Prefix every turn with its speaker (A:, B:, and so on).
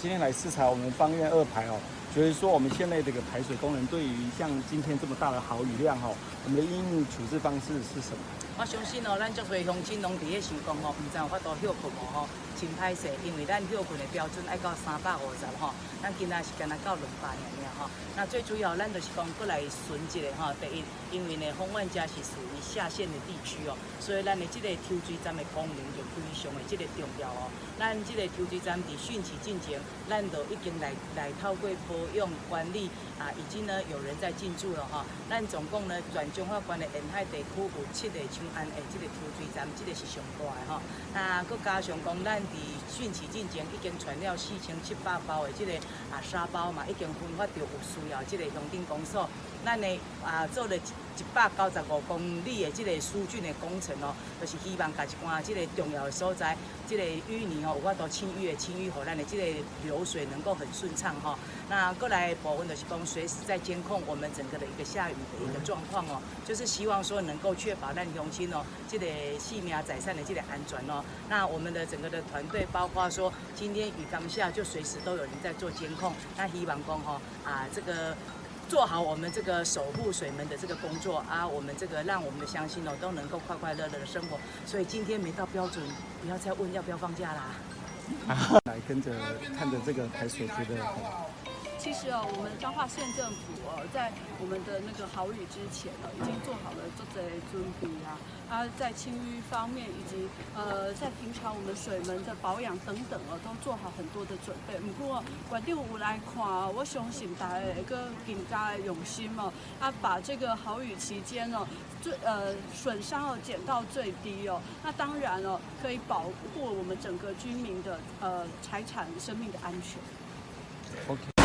A: 今天来视察我们芳苑2排哦，觉得说我们现在这个排水功能对于像今天这么大的豪雨量哦，我们的应用处置方式是什么？
B: 我相信哦，咱足多乡亲拢伫咧想讲吼，唔知有法度休困无吼，真歹势，因为咱休困的标准爱到350吼，咱今仔是干那到200尔吼。那最主要咱就是讲过来巡一个吼，第一，因为呢芳苑遮是属于下线的地区哦，所以咱的这个抽水站的功能就非常的这个重要哦。咱这个抽水站伫汛期进前，咱就已经来透过保养管理啊，已经呢有人在进驻了哈。咱总共呢全中华关的沿海地区有7个像安的这个抽水站，这个是上大的吼。那佮加上讲，咱伫汛期进前已经传了4700包的这个沙包嘛，已经分发到有需要这个乡镇公所。咱的做了195公里的这个疏浚的工程哦，就是希望把一寡这个重要的所在，这个淤泥哦有法度清淤，互咱的这个流水能够很顺畅哈。那过来部分就是讲随时在监控我们整个的一个下雨的一个状况哦，就是希望说能够确保咱乡亲哦，这个性命财产的这个安全哦。那我们的整个的团队，包括说今天雨刚下，就随时都有人在做监控。那希望讲吼这个。做好我们这个守护水门的这个工作啊，我们这个让我们的乡亲哦都能够快快乐乐的生活。所以今天没到标准，不要再问要不要放假啦。
A: 来跟着看着这个排水，觉得
C: 其实哦，我们彰化县政府在我们的那个豪雨之前已经做好了做这准备在清淤方面以及在平常我们水门的保养等等都做好很多的准备。不过馆长有来看，我相信大家个更加的用心把这个豪雨期间损伤减到最低那当然可以保护我们整个居民的财产生命的安全。
A: OK。